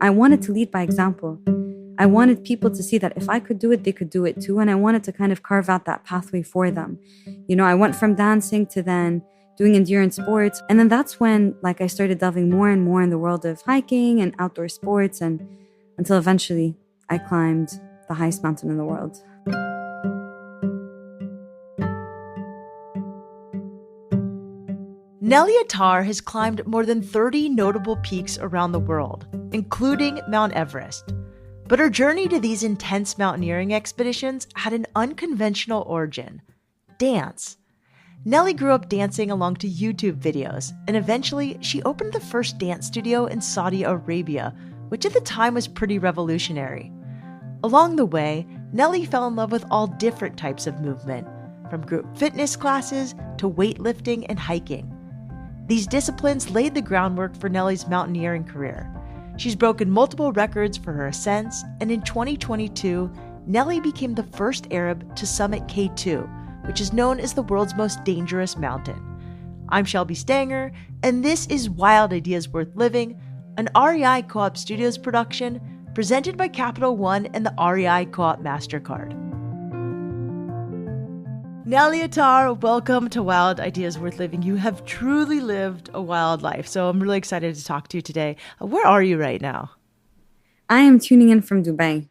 I wanted to lead by example. I wanted people to see that if I could do it, they could do it too. And I wanted to kind of carve out that pathway for them. I went from dancing to then doing endurance sports. And then that's when I started delving more and more in the world of hiking and outdoor sports, and until eventually I climbed the highest mountain in the world. Nelly Attar has climbed more than 30 notable peaks around the world, including Mount Everest. But her journey to these intense mountaineering expeditions had an unconventional origin: dance. Nelly grew up dancing along to YouTube videos, and eventually she opened the first dance studio in Saudi Arabia, which at the time was pretty revolutionary. Along the way, Nelly fell in love with all different types of movement, from group fitness classes to weightlifting and hiking. These disciplines laid the groundwork for Nelly's mountaineering career. She's broken multiple records for her ascents, and in 2022, Nelly became the first Arab to summit K2, which is known as the world's most dangerous mountain. I'm Shelby Stanger, and this is Wild Ideas Worth Living, an REI Co-op Studios production presented by Capital One and the REI Co-op MasterCard. Nelly Attar, welcome to Wild Ideas Worth Living. You have truly lived a wild life, so I'm really excited to talk to you today. Where are you right now? I am tuning in from Dubai,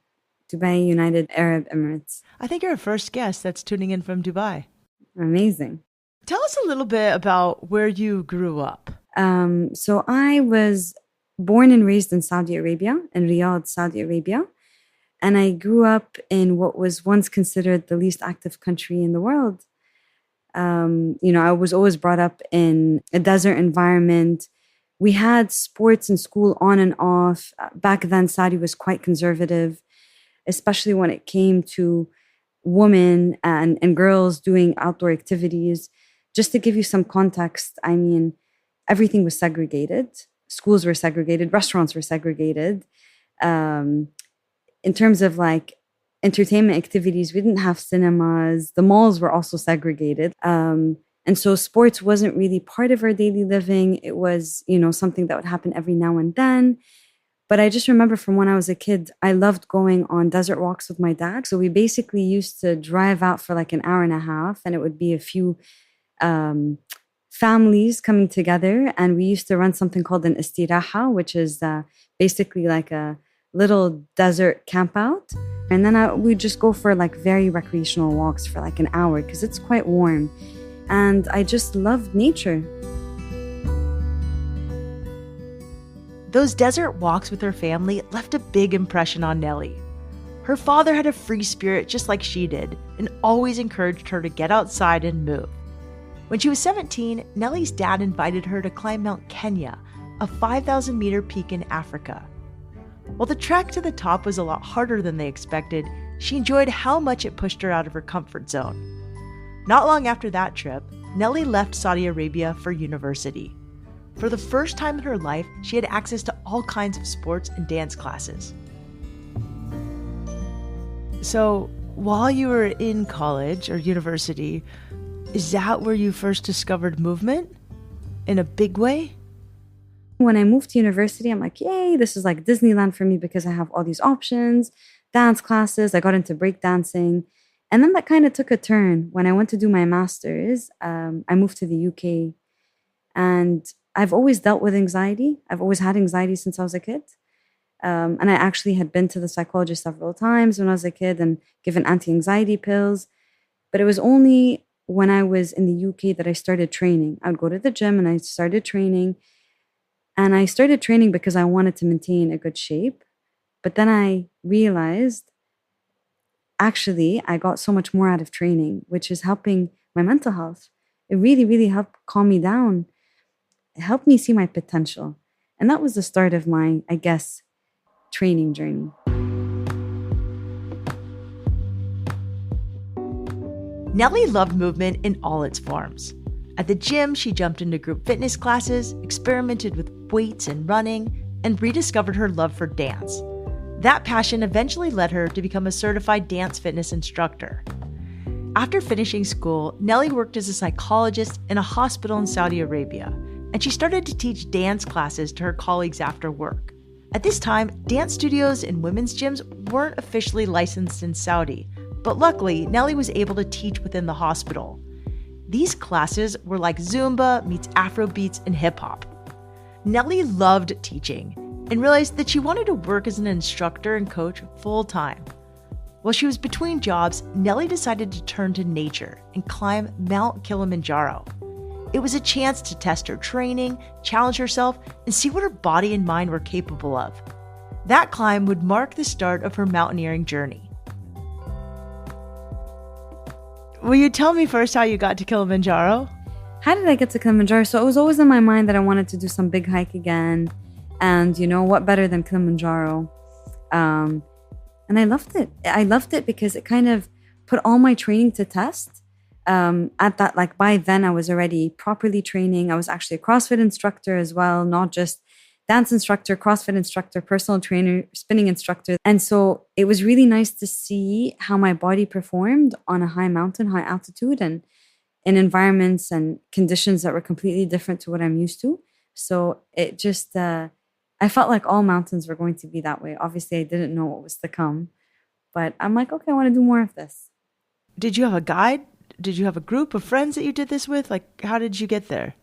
United Arab Emirates. I think you're our first guest that's tuning in from Dubai. Amazing. Tell us a little bit about where you grew up. So I was born and raised in Saudi Arabia, in Riyadh, Saudi Arabia. And I grew up in what was once considered the least active country in the world. I was always brought up in a desert environment. We had sports in school on and off. Back then, Saudi was quite conservative, especially when it came to women and girls doing outdoor activities. Just to give you some context, everything was segregated. Schools were segregated. Restaurants were segregated. In terms of entertainment activities, we didn't have cinemas. The malls were also segregated. And so sports wasn't really part of our daily living. It was, something that would happen every now and then. But I just remember from when I was a kid, I loved going on desert walks with my dad. So we basically used to drive out for an hour and a half, and it would be a few families coming together. And we used to run something called an istiraha, which is basically a little desert camp out. And then we'd just go for very recreational walks for an hour because it's quite warm. And I just loved nature. Those desert walks with her family left a big impression on Nelly. Her father had a free spirit just like she did and always encouraged her to get outside and move. When she was 17, Nelly's dad invited her to climb Mount Kenya, a 5,000-meter peak in Africa. While the trek to the top was a lot harder than they expected, she enjoyed how much it pushed her out of her comfort zone. Not long after that trip, Nelly left Saudi Arabia for university. For the first time in her life, she had access to all kinds of sports and dance classes. So, while you were in college or university, is that where you first discovered movement in a big way? When I moved to university, I'm like, yay, this is Disneyland for me because I have all these options, dance classes. I got into breakdancing. And then that kind of took a turn. When I went to do my master's, I moved to the UK. And I've always dealt with anxiety. I've always had anxiety since I was a kid. And I actually had been to the psychologist several times when I was a kid and given anti-anxiety pills. But it was only when I was in the UK that I started training. I would go to the gym and I started training. And I started training because I wanted to maintain a good shape. But then I realized, actually, I got so much more out of training, which is helping my mental health. It really, really helped calm me down. It helped me see my potential. And that was the start of my, training journey. Nelly loved movement in all its forms. At the gym, she jumped into group fitness classes, experimented with weights and running, and rediscovered her love for dance. That passion eventually led her to become a certified dance fitness instructor. After finishing school, Nelly worked as a psychologist in a hospital in Saudi Arabia, and she started to teach dance classes to her colleagues after work. At this time, dance studios and women's gyms weren't officially licensed in Saudi, but luckily, Nelly was able to teach within the hospital. These classes were like Zumba meets Afrobeats and hip hop. Nelly loved teaching and realized that she wanted to work as an instructor and coach full time. While she was between jobs, Nelly decided to turn to nature and climb Mount Kilimanjaro. It was a chance to test her training, challenge herself, and see what her body and mind were capable of. That climb would mark the start of her mountaineering journey. Will you tell me first how you got to Kilimanjaro? How did I get to Kilimanjaro? So it was always in my mind that I wanted to do some big hike again. And what better than Kilimanjaro? And I loved it. I loved it because it kind of put all my training to test. At that, like by then I was already properly training. I was actually a CrossFit instructor as well, not just dance instructor, CrossFit instructor, personal trainer, spinning instructor. And so it was really nice to see how my body performed on a high mountain, high altitude, and in environments and conditions that were completely different to what I'm used to. So it just, I felt like all mountains were going to be that way. Obviously, I didn't know what was to come, but I'm like, okay, I want to do more of this. Did you have a guide? Did you have a group of friends that you did this with? Like, how did you get there?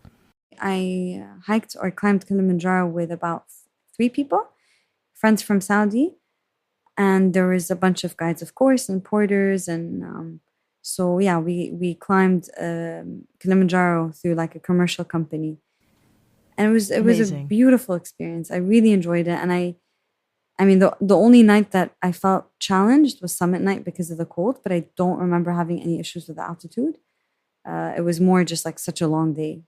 I hiked or climbed Kilimanjaro with about 3 people, friends from Saudi. And there was a bunch of guides, of course, and porters. And so, yeah, we climbed Kilimanjaro through like a commercial company. And it was a beautiful experience. I really enjoyed it. And I mean, the only night that I felt challenged was summit night because of the cold, but I don't remember having any issues with the altitude. It was more just like such a long day.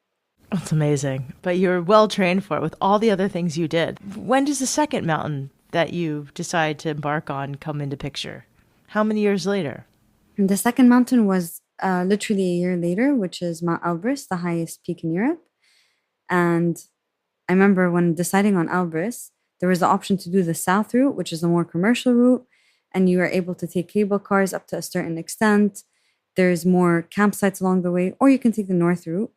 That's amazing. But you're well trained for it with all the other things you did. When does the second mountain that you decide to embark on come into picture? How many years later? And the second mountain was literally a year later, which is Mount Everest, the highest peak in Europe. And I remember when deciding on Elbrus, there was the option to do the south route, which is a more commercial route, and you are able to take cable cars up to a certain extent. There's more campsites along the way, or you can take the north route,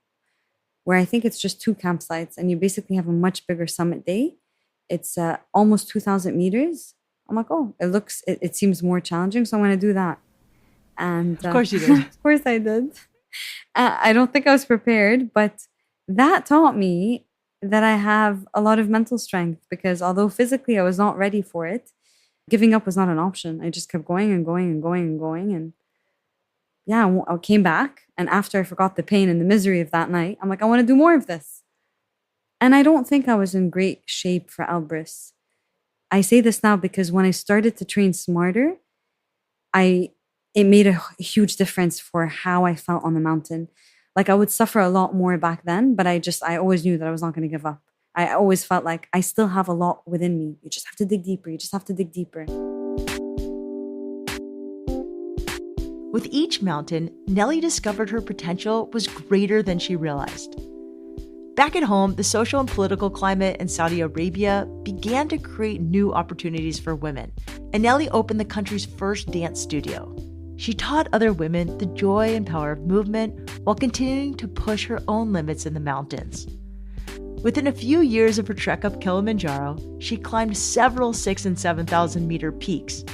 where I think it's just 2 campsites, and you basically have a much bigger summit day. It's almost 2,000 meters. I'm like, oh, it seems more challenging, so I'm going to do that. And of course you did. Of course I did. I don't think I was prepared, but that taught me that I have a lot of mental strength, because although physically I was not ready for it, giving up was not an option. I just kept going and going and going and going. And yeah, I came back. And after I forgot the pain and the misery of that night, I'm like, I want to do more of this. And I don't think I was in great shape for Elbrus. I say this now because when I started to train smarter, it made a huge difference for how I felt on the mountain. Like I would suffer a lot more back then, but I always knew that I was not going to give up. I always felt like I still have a lot within me. You just have to dig deeper. You just have to dig deeper. With each mountain, Nelly discovered her potential was greater than she realized. Back at home, the social and political climate in Saudi Arabia began to create new opportunities for women, and Nelly opened the country's first dance studio. She taught other women the joy and power of movement while continuing to push her own limits in the mountains. Within a few years of her trek up Kilimanjaro, she climbed several 6,000 and 7,000 meter peaks.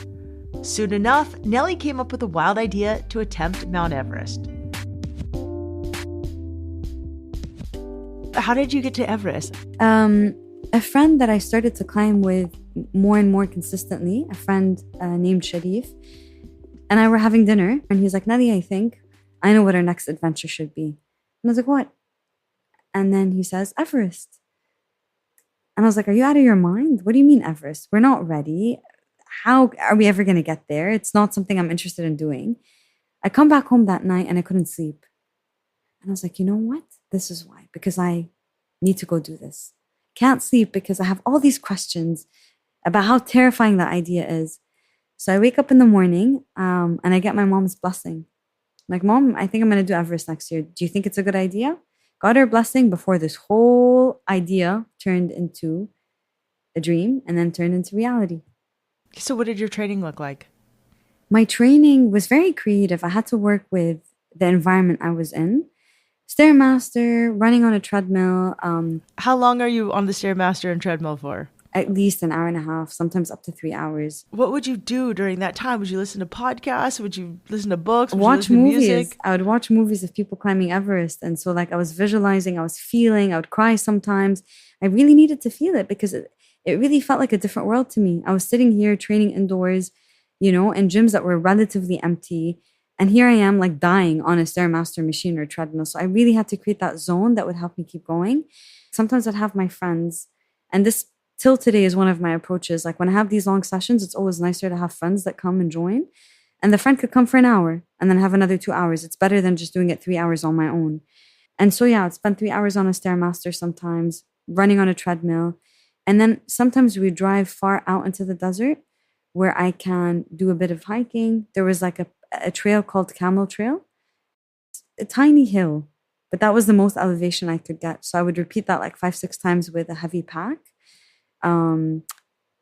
Soon enough, Nelly came up with a wild idea to attempt Mount Everest. How did you get to Everest? A friend that I started to climb with more and more consistently, a friend named Sharif, and I were having dinner, and he's like, Nelly, I think I know what our next adventure should be. And I was like, what? And then he says, Everest. And I was like, are you out of your mind? What do you mean Everest? We're not ready. How are we ever going to get there? It's not something I'm interested in doing. I come back home that night and I couldn't sleep. And I was like, you know what? This is why. Because I need to go do this. Can't sleep because I have all these questions about how terrifying that idea is. So I wake up in the morning and I get my mom's blessing. I'm like, Mom, I think I'm going to do Everest next year. Do you think it's a good idea? Got her blessing before this whole idea turned into a dream and then turned into reality. So what did your training look like? My training was very creative. I had to work with the environment I was in. Stairmaster, running on a treadmill. How long are you on the Stairmaster and treadmill for? at least an hour and a half, sometimes up to 3 hours. What would you do during that time? Would you listen to podcasts? Would you listen to books? Would you Watch listen to movies. music? I would watch movies of people climbing Everest. And so, like, I was visualizing, I was feeling, I would cry sometimes. I really needed to feel it because it really felt like a different world to me. I was sitting here training indoors, in gyms that were relatively empty. And here I am, like, dying on a Stairmaster machine or treadmill. So I really had to create that zone that would help me keep going. Sometimes I'd have my friends, and this till today is one of my approaches. Like, when I have these long sessions, it's always nicer to have friends that come and join. And the friend could come for an hour and then have another 2 hours. It's better than just doing it 3 hours on my own. And so, yeah, I'd spend 3 hours on a Stairmaster sometimes, running on a treadmill. And then sometimes we drive far out into the desert where I can do a bit of hiking. There was like a trail called Camel Trail, a tiny hill, but that was the most elevation I could get. So I would repeat that like 5, 6 times with a heavy pack.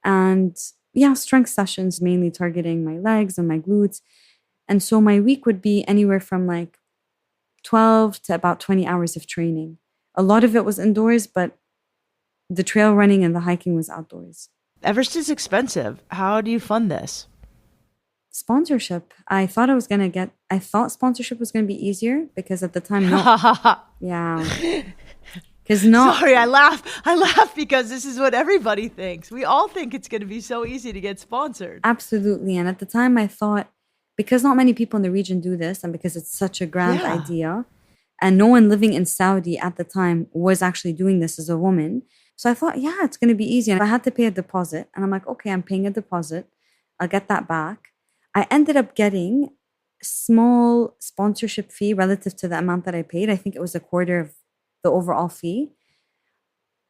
And yeah, strength sessions mainly targeting my legs and my glutes. And so my week would be anywhere from like 12 to about 20 hours of training. A lot of it was indoors, but the trail running and the hiking was outdoors. Everest is expensive. How do you fund this? Sponsorship. I thought sponsorship was going to be easier because at the time, no. Yeah. Because no. Sorry, I laugh because this is what everybody thinks. We all think it's going to be so easy to get sponsored. Absolutely. And at the time I thought, because not many people in the region do this and because it's such a grand idea, and no one living in Saudi at the time was actually doing this as a woman. So I thought, yeah, it's going to be easy. And I had to pay a deposit. And I'm like, okay, I'm paying a deposit. I'll get that back. I ended up getting a small sponsorship fee relative to the amount that I paid. I think it was a quarter of the overall fee.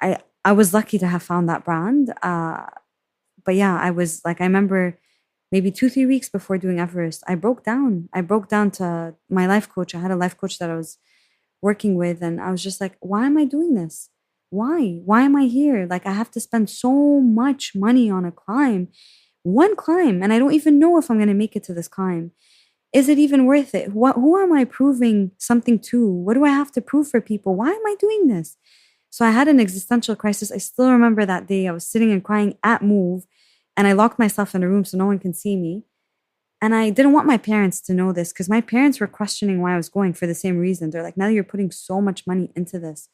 I was lucky to have found that brand. But yeah, I remember maybe 2, 3 weeks before doing Everest, I broke down. I broke down to my life coach. I had a life coach that I was working with. And I was just like, why am I doing this? Why? Why am I here? Like, I have to spend so much money on a climb, one climb, and I don't even know if I'm going to make it to this climb. Is it even worth it? Who am I proving something to? What do I have to prove for people? Why am I doing this? So I had an existential crisis. I still remember that day. I was sitting and crying at Move, and I locked myself in a room so no one can see me. And I didn't want my parents to know this because my parents were questioning why I was going for the same reason. They're like, Nelly, you're putting so much money into this.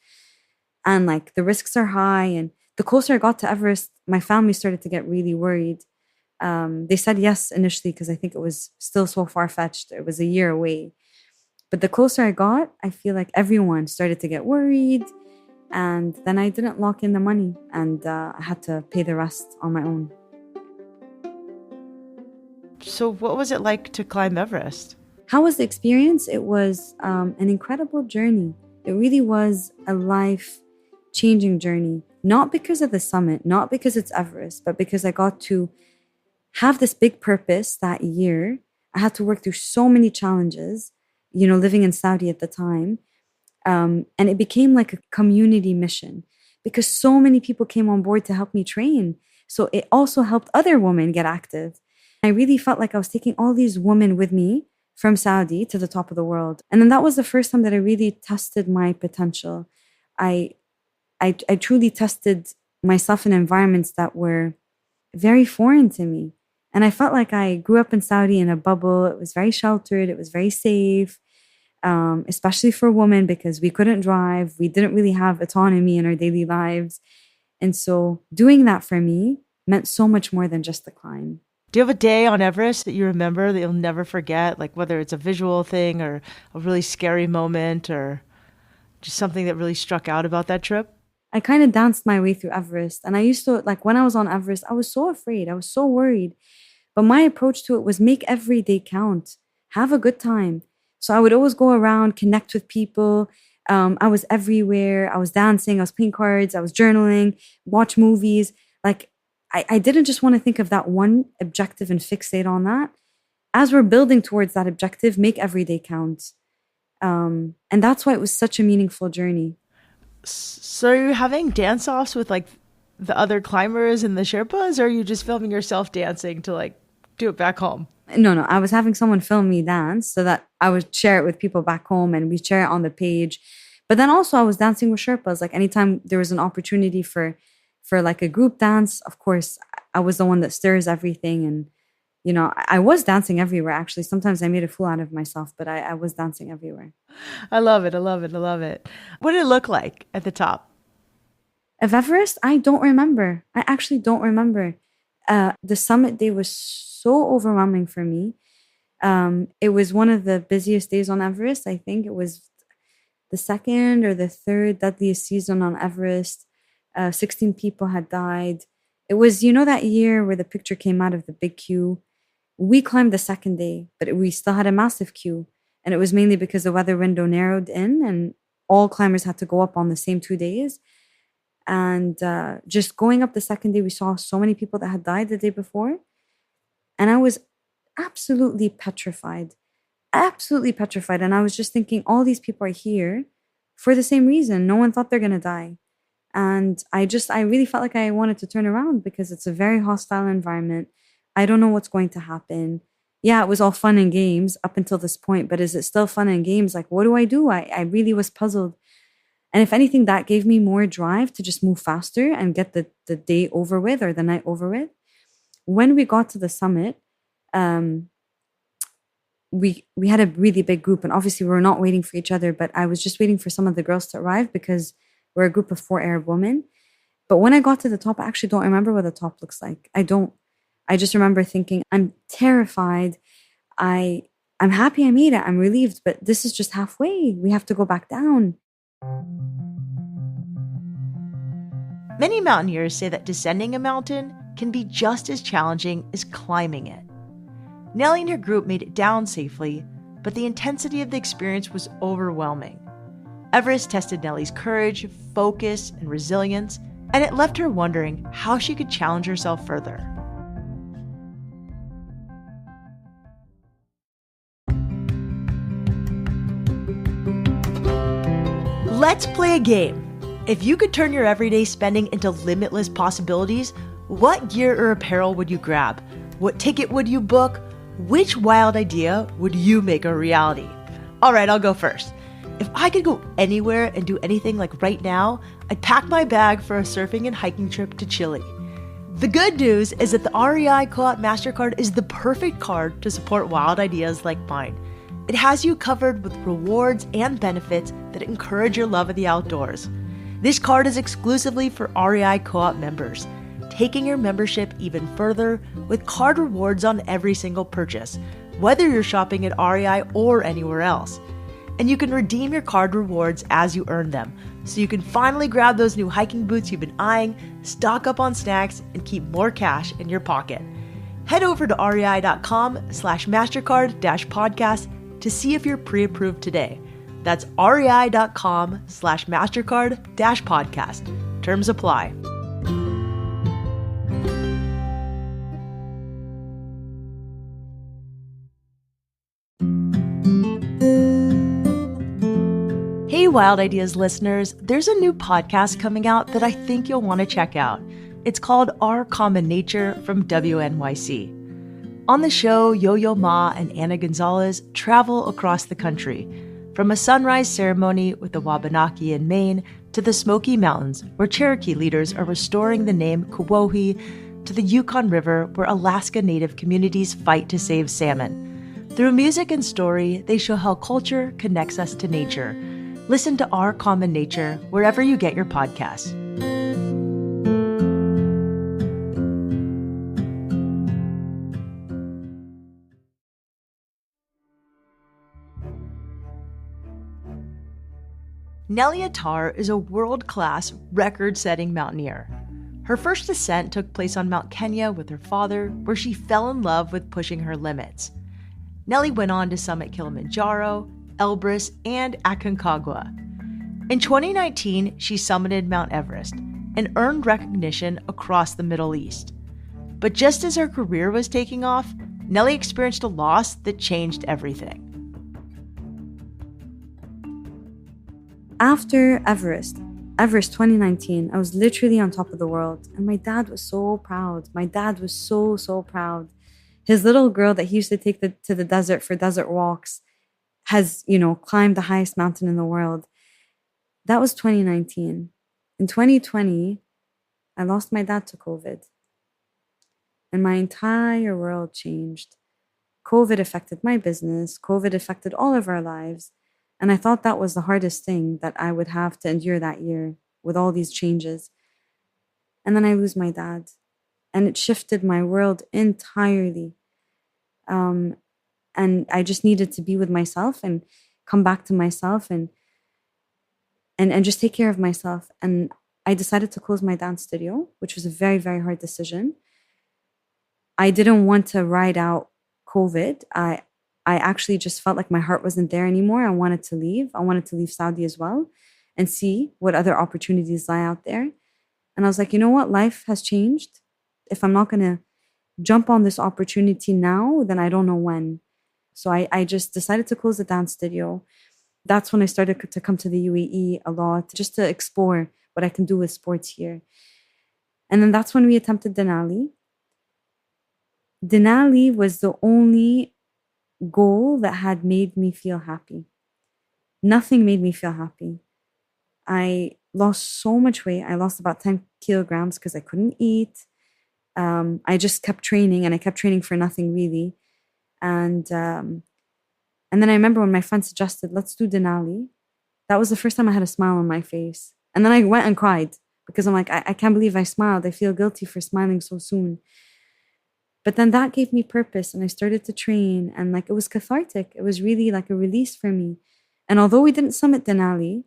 And like the risks are high. And the closer I got to Everest, my family started to get really worried. They said yes initially because I think it was still so far-fetched. It was a year away. But the closer I got, I feel like everyone started to get worried. And then I didn't lock in the money and I had to pay the rest on my own. So what was it like to climb Everest? How was the experience? It was an incredible journey. It really was a life-changing journey. Not because of the summit, not because it's Everest, but because I got to have this big purpose that year. I had to work through so many challenges, living in Saudi at the time. And it became like a community mission because so many people came on board to help me train. So it also helped other women get active. I really felt like I was taking all these women with me from Saudi to the top of the world. And then that was the first time that I really tested my potential. I truly tested myself in environments that were very foreign to me. And I felt like I grew up in Saudi in a bubble. It was very sheltered. It was very safe, especially for women because we couldn't drive. We didn't really have autonomy in our daily lives. And so doing that for me meant so much more than just the climb. Do you have a day on Everest that you remember that you'll never forget? Like whether it's a visual thing or a really scary moment or just something that really struck out about that trip? I kind of danced my way through Everest. And I used to, like when I was on Everest, I was so afraid. I was so worried. But my approach to it was make every day count. Have a good time. So I would always go around, connect with people. I was everywhere. I was dancing. I was playing cards. I was journaling, watch movies. Like I didn't just want to think of that one objective and fixate on that. As we're building towards that objective, make every day count. And that's why it was such a meaningful journey. So are you having dance-offs with like the other climbers and the Sherpas, or are you just filming yourself dancing to like do it back home? No. I was having someone film me dance so that I would share it with people back home and we share it on the page. But then also I was dancing with Sherpas. Like anytime there was an opportunity for for like a group dance, of course, I was the one that stirs everything. And, I was dancing everywhere, actually. Sometimes I made a fool out of myself, but I was dancing everywhere. I love it. I love it. I love it. What did it look like at the top? Of Everest, I don't remember. I actually don't remember. The summit day was so overwhelming for me. It was one of the busiest days on Everest. I think it was the second or the third deadliest season on Everest. 16 people had died. It was, that year where the picture came out of the big queue. We climbed the second day, but we still had a massive queue. And it was mainly because the weather window narrowed in and all climbers had to go up on the same 2 days. And just going up the second day, we saw so many people that had died the day before. And I was absolutely petrified, absolutely petrified. And I was just thinking, all these people are here for the same reason. No one thought they're going to die. And I really felt like I wanted to turn around because it's a very hostile environment. I don't know what's going to happen. Yeah, it was all fun and games up until this point, but is it still fun and games? Like, what do? I really was puzzled. And if anything, that gave me more drive to just move faster and get the day over with or the night over with. When we got to the summit, we had a really big group, and obviously we were not waiting for each other, but I was just waiting for some of the girls to arrive because we're a group of 4 Arab women. But when I got to the top, I actually don't remember what the top looks like. I don't. I just remember thinking, I'm terrified. I'm happy I made it. I'm relieved, but this is just halfway. We have to go back down. Many mountaineers say that descending a mountain can be just as challenging as climbing it. Nelly and her group made it down safely, but the intensity of the experience was overwhelming. Everest tested Nelly's courage, focus, and resilience, and it left her wondering how she could challenge herself further. Let's play a game. If you could turn your everyday spending into limitless possibilities, what gear or apparel would you grab? What ticket would you book? Which wild idea would you make a reality? All right, I'll go first. If I could go anywhere and do anything like right now, I'd pack my bag for a surfing and hiking trip to Chile. The good news is that the REI Co-op MasterCard is the perfect card to support wild ideas like mine. It has you covered with rewards and benefits that encourage your love of the outdoors. This card is exclusively for REI Co-op members, taking your membership even further with card rewards on every single purchase, whether you're shopping at REI or anywhere else. And you can redeem your card rewards as you earn them, so you can finally grab those new hiking boots you've been eyeing, stock up on snacks, and keep more cash in your pocket. Head over to rei.com/MasterCard-podcast to see if you're pre-approved today. That's rei.com/MasterCard-podcast. Terms apply. Hey, Wild Ideas listeners, there's a new podcast coming out that I think you'll want to check out. It's called Our Common Nature from WNYC. On the show, Yo-Yo Ma and Anna Gonzalez travel across the country, from a sunrise ceremony with the Wabanaki in Maine to the Smoky Mountains, where Cherokee leaders are restoring the name Kuwohi, to the Yukon River, where Alaska Native communities fight to save salmon. Through music and story, they show how culture connects us to nature. Listen to Our Common Nature wherever you get your podcasts. Nelly Attar is a world-class, record-setting mountaineer. Her first ascent took place on Mount Kenya with her father, where she fell in love with pushing her limits. Nelly went on to summit Kilimanjaro, Elbrus, and Aconcagua. In 2019, she summited Mount Everest and earned recognition across the Middle East. But just as her career was taking off, Nelly experienced a loss that changed everything. After Everest 2019, I was literally on top of the world. And my dad was so proud. My dad was so, so proud. His little girl that he used to take to the desert for desert walks has, climbed the highest mountain in the world. That was 2019. In 2020, I lost my dad to COVID, and my entire world changed. COVID affected my business, COVID affected all of our lives. And I thought that was the hardest thing that I would have to endure that year with all these changes. And then I lose my dad, and it shifted my world entirely. Um, and I just needed to be with myself and come back to myself and just take care of myself. And I decided to close my dance studio, which was a very, very hard decision. I didn't want to ride out COVID. I actually just felt like my heart wasn't there anymore. I wanted to leave. I wanted to leave Saudi as well and see what other opportunities lie out there. And I was like, you know what? Life has changed. If I'm not going to jump on this opportunity now, then I don't know when. So I just decided to close the dance studio. That's when I started to come to the UAE a lot, just to explore what I can do with sports here. And then that's when we attempted Denali. Denali was the only goal that had made me feel happy. Nothing made me feel happy. I lost so much weight. I lost about 10 kilograms because I couldn't eat. I just kept training, and I kept training for nothing really. And then I remember when my friend suggested, let's do Denali. That was the first time I had a smile on my face. And then I went and cried because I'm like, I can't believe I smiled. I feel guilty for smiling so soon. But then that gave me purpose, and I started to train, and like it was cathartic. It was really like a release for me. And although we didn't summit Denali,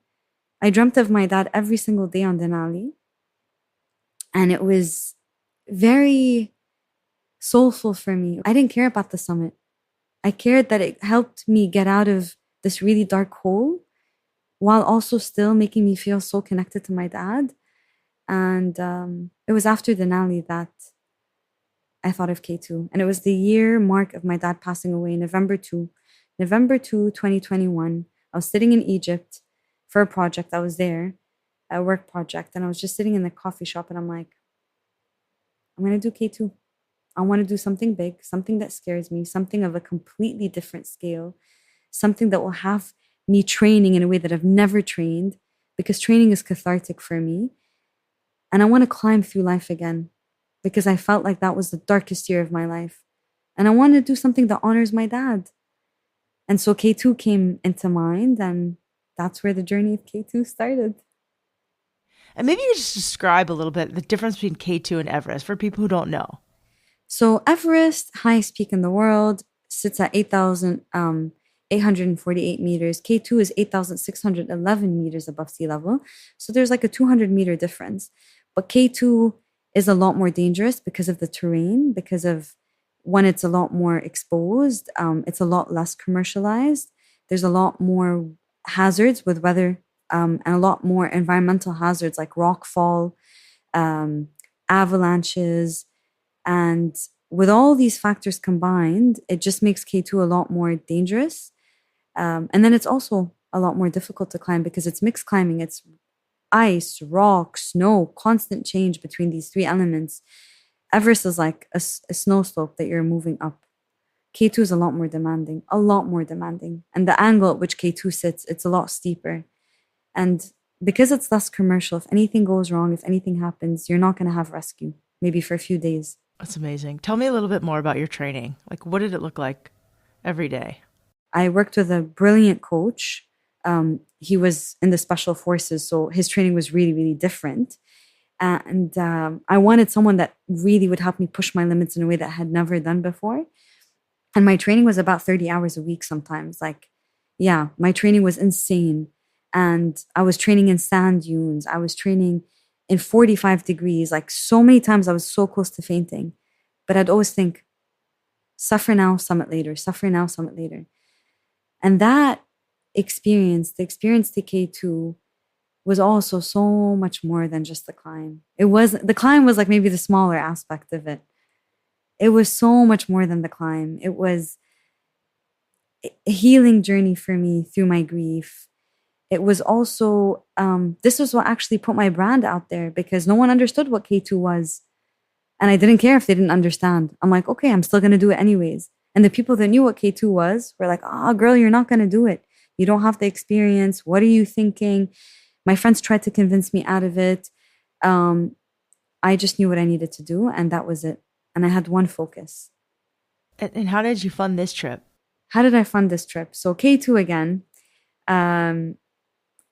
I dreamt of my dad every single day on Denali. And it was very soulful for me. I didn't care about the summit. I cared that it helped me get out of this really dark hole while also still making me feel so connected to my dad. And it was after Denali that I thought of K2. And it was the year mark of my dad passing away, November 2, 2021. I was sitting in Egypt for a project. I was there, a work project. And I was just sitting in the coffee shop, and I'm like, I'm going to do K2. I want to do something big, something that scares me, something of a completely different scale, something that will have me training in a way that I've never trained, because training is cathartic for me. And I want to climb through life again, because I felt like that was the darkest year of my life. And I wanted to do something that honors my dad. And so K2 came into mind, and that's where the journey of K2 started. And maybe you could just describe a little bit the difference between K2 and Everest for people who don't know. So Everest, highest peak in the world, sits at 8,848 meters. K2 is 8,611 meters above sea level. So there's like a 200-meter difference. But K2 is a lot more dangerous because of the terrain, because of when it's a lot more exposed, it's a lot less commercialized. There's a lot more hazards with weather, and a lot more environmental hazards like rockfall, avalanches. And with all these factors combined, it just makes K2 a lot more dangerous. And then it's also a lot more difficult to climb because it's mixed climbing. It's ice, rock, snow, constant change between these three elements. Everest is like a snow slope that you're moving up. K2 is a lot more demanding, a lot more demanding. And the angle at which K2 sits, it's a lot steeper. And because it's less commercial, if anything goes wrong, if anything happens, you're not going to have rescue, maybe for a few days. That's amazing. Tell me a little bit more about your training. Like, what did it look like every day? I worked with a brilliant coach. He was in the special forces, so his training was really, really different. And I wanted someone that really would help me push my limits in a way that I had never done before. And my training was about 30 hours a week sometimes. Like, yeah, my training was insane. And I was training in sand dunes. I was training in 45 degrees. Like, so many times I was so close to fainting. But I'd always think, suffer now, summit later. Suffer now, summit later. And that experience, the experience to K2, was also so much more than just the climb. The climb was like maybe the smaller aspect of it. It was so much more than the climb. It was a healing journey for me through my grief. It was also, this was what actually put my brand out there, because no one understood what K2 was. And I didn't care if they didn't understand. I'm like, okay, I'm still going to do it anyways. And the people that knew what K2 was were like, oh, girl, you're not going to do it. You don't have the experience. What are you thinking? My friends tried to convince me out of it. I just knew what I needed to do, and that was it. And I had one focus. And how did you fund this trip? How did I fund this trip? So K2 again. Um,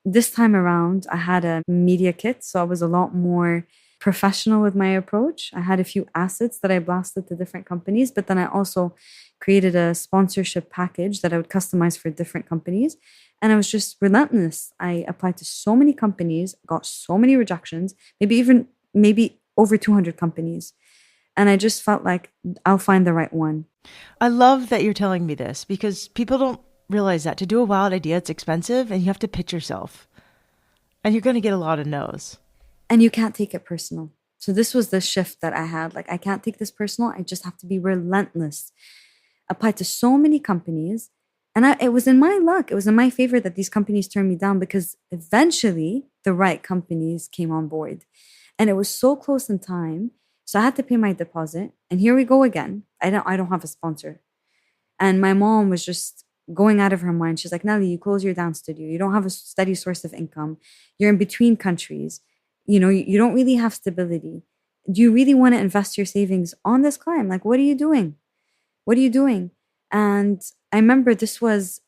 this time around, I had a media kit, so I was a lot more professional with my approach. I had a few assets that I blasted to different companies, but then I also created a sponsorship package that I would customize for different companies. And I was just relentless. I applied to so many companies, got so many rejections, maybe over 200 companies. And I just felt like I'll find the right one. I love that you're telling me this because people don't realize that to do a wild idea, it's expensive and you have to pitch yourself. And you're going to get a lot of no's. And you can't take it personal. So this was the shift that I had. Like, I can't take this personal. I just have to be relentless. Applied to so many companies. And it was in my luck. It was in my favor that these companies turned me down because eventually the right companies came on board. And it was so close in time. So I had to pay my deposit. And here we go again. I don't have a sponsor. And my mom was just going out of her mind. She's like, Nelly, you close your dance studio. You don't have a steady source of income. You're in between countries. You don't really have stability. Do you really want to invest your savings on this climb? Like, what are you doing? What are you doing? And I remember this was,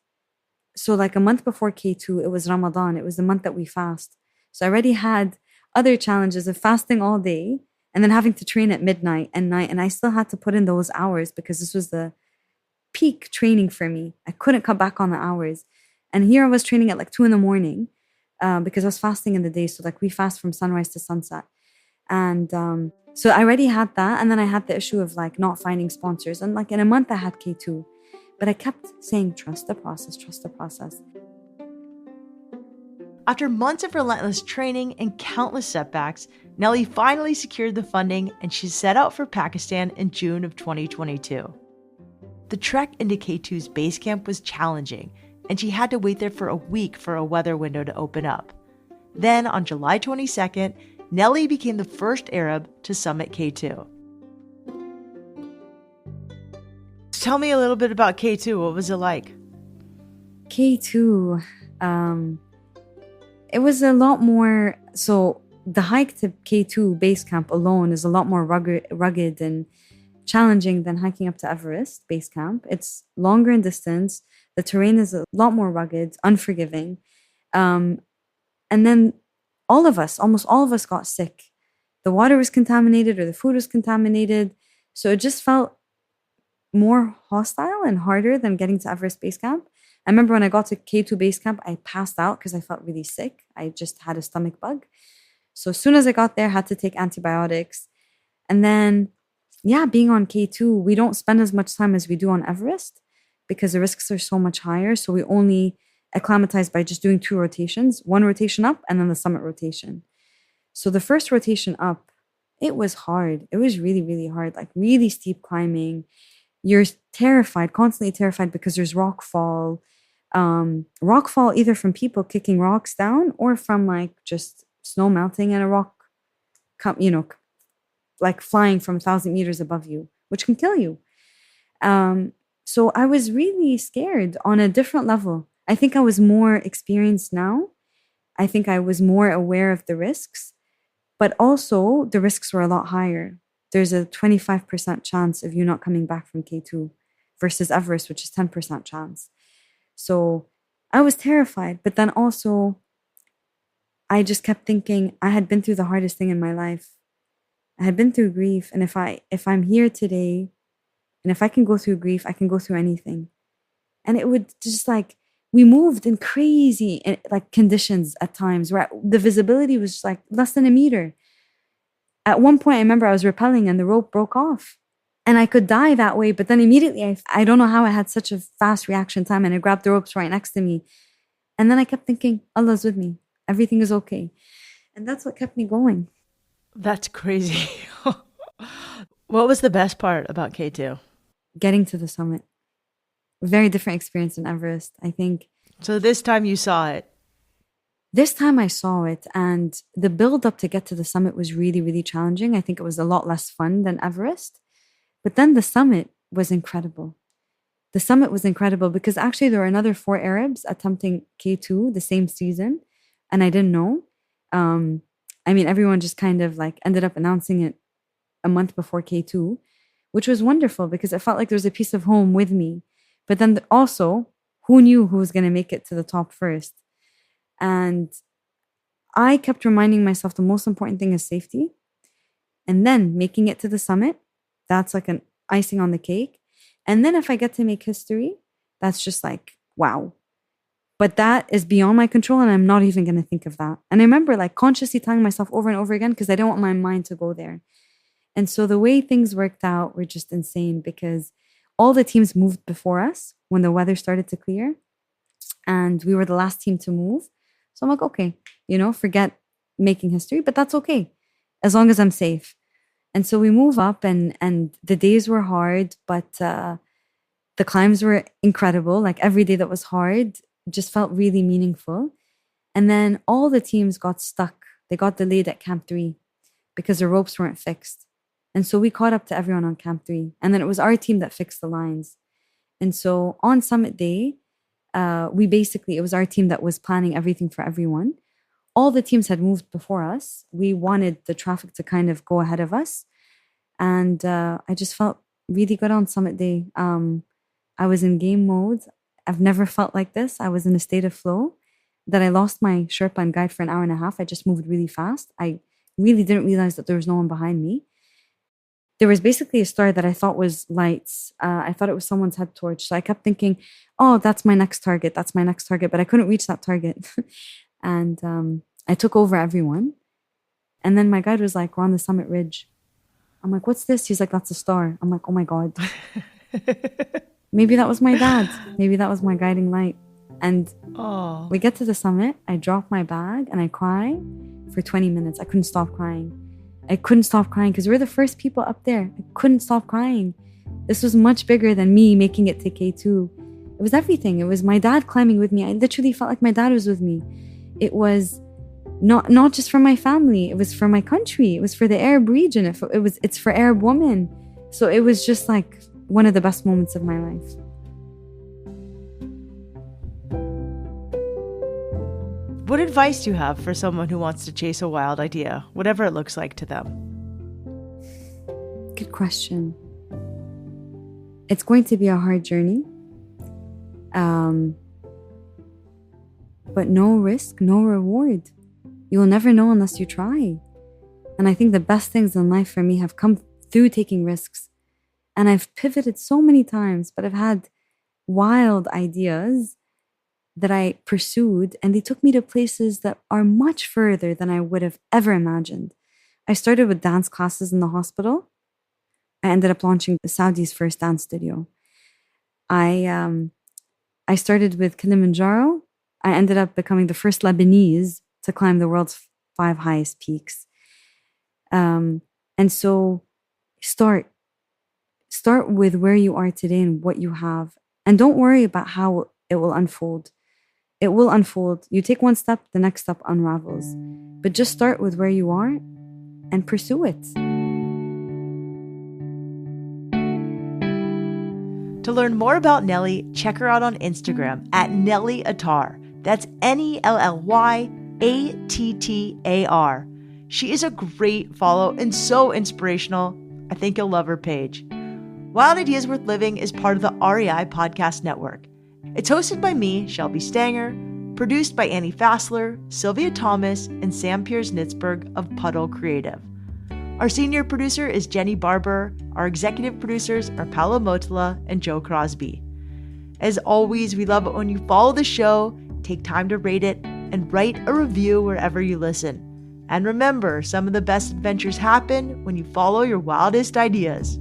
so like a month before K2, it was Ramadan. It was the month that we fast. So I already had other challenges of fasting all day and then having to train at midnight and night. And I still had to put in those hours because this was the peak training for me. I couldn't cut back on the hours. And here I was training at like 2 a.m. Because I was fasting in the day. So like we fast from sunrise to sunset. And so I already had that. And then I had the issue of like not finding sponsors. And like in a month I had K2. But I kept saying, trust the process, trust the process. After months of relentless training and countless setbacks, Nelly finally secured the funding and she set out for Pakistan in June of 2022. The trek into K2's base camp was challenging, and she had to wait there for a week for a weather window to open up. Then, on July 22nd, Nelly became the first Arab to summit K2. Tell me a little bit about K2. What was it like? K2, it was a lot more. So the hike to K2 base camp alone is a lot more rugged and challenging than hiking up to Everest base camp. It's longer in distance. The terrain is a lot more rugged, unforgiving. And then almost all of us got sick. The water was contaminated or the food was contaminated. So it just felt more hostile and harder than getting to Everest base camp. I remember when I got to K2 base camp, I passed out because I felt really sick. I just had a stomach bug. So as soon as I got there, I had to take antibiotics. And then, yeah, being on K2, we don't spend as much time as we do on Everest because the risks are so much higher. So we only acclimatize by just doing 2 rotations, 1 rotation up and then the summit rotation. So the first rotation up, it was hard. It was really, really hard, like really steep climbing. You're terrified, constantly terrified because there's rock fall either from people kicking rocks down or from like just snow melting and a rock, like flying from 1,000 meters above you, which can kill you. So I was really scared on a different level. I think I was more experienced now. I think I was more aware of the risks, but also the risks were a lot higher. There's a 25% chance of you not coming back from K2 versus Everest, which is 10% chance. So I was terrified, but then also I just kept thinking I had been through the hardest thing in my life. I had been through grief. And if I'm here today and if I can go through grief, I can go through anything. And it would just like, we moved in crazy like conditions at times where the visibility was just like less than a meter. At one point, I remember I was rappelling and the rope broke off and I could die that way. But then immediately, I don't know how I had such a fast reaction time and I grabbed the ropes right next to me. And then I kept thinking, Allah's with me. Everything is okay. And that's what kept me going. That's crazy. What was the best part about K2? Getting to the summit. Very different experience than Everest, I think. So this time you saw it. This time I saw it, and the build up to get to the summit was really, really challenging. I think it was a lot less fun than Everest. But then the summit was incredible. The summit was incredible because actually there were another 4 Arabs attempting K2 the same season, and I didn't know. I mean, everyone just kind of like ended up announcing it a month before K2, which was wonderful because it felt like there was a piece of home with me. But then also, who knew who was going to make it to the top first? And I kept reminding myself the most important thing is safety. And then making it to the summit, that's like an icing on the cake. And then if I get to make history, that's just like, wow. But that is beyond my control and I'm not even going to think of that. And I remember like consciously telling myself over and over again because I don't want my mind to go there. And so the way things worked out were just insane because all the teams moved before us when the weather started to clear and we were the last team to move. So I'm like, okay, forget making history, but that's okay as long as I'm safe. And so we move up and the days were hard, but the climbs were incredible. Like every day that was hard just felt really meaningful. And then all the teams got stuck. They got delayed at Camp 3 because the ropes weren't fixed. And so we caught up to everyone on Camp 3. And then it was our team that fixed the lines. And so on summit day, it was our team that was planning everything for everyone. All the teams had moved before us. We wanted the traffic to kind of go ahead of us. And I just felt really good on summit day. I was in game mode. I've never felt like this. I was in a state of flow that I lost my Sherpa and guide for an hour and a half. I just moved really fast. I really didn't realize that there was no one behind me. There was basically a star that I thought was lights. I thought it was someone's head torch. So I kept thinking, oh, that's my next target. That's my next target. But I couldn't reach that target. And I took over everyone. And then my guide was like, we're on the summit ridge. I'm like, what's this? He's like, that's a star. I'm like, oh my God. Maybe that was my dad. Maybe that was my guiding light. And we get to the summit. I drop my bag and I cry for 20 minutes. I couldn't stop crying. Because we're the first people up there. I couldn't stop crying. This was much bigger than me making it to K2. It was everything. It was my dad climbing with me. I literally felt like my dad was with me. It was not just for my family. It was for my country. It was for the Arab region. It's for Arab women. So it was just like one of the best moments of my life. What advice do you have for someone who wants to chase a wild idea, whatever it looks like to them? Good question. It's going to be a hard journey. But no risk, no reward. You will never know unless you try. And I think the best things in life for me have come through taking risks. And I've pivoted so many times, but I've had wild ideas that I pursued, and they took me to places that are much further than I would have ever imagined. I started with dance classes in the hospital. I ended up launching Saudi's first dance studio. I started with Kilimanjaro. I ended up becoming the first Lebanese to climb the world's 5 highest peaks. And so start with where you are today and what you have. And don't worry about how it will unfold. It will unfold. You take one step, the next step unravels. But just start with where you are and pursue it. To learn more about Nelly, check her out on Instagram at Nelly Attar. That's NELLYATTAR. She is a great follow and so inspirational. I think you'll love her page. Wild Ideas Worth Living is part of the REI Podcast Network. It's hosted by me, Shelby Stanger, produced by Annie Fassler, Sylvia Thomas, and Sam Piers-Nitzberg of Puddle Creative. Our senior producer is Jenny Barber. Our executive producers are Paolo Motola and Joe Crosby. As always, we love it when you follow the show, take time to rate it, and write a review wherever you listen. And remember, some of the best adventures happen when you follow your wildest ideas.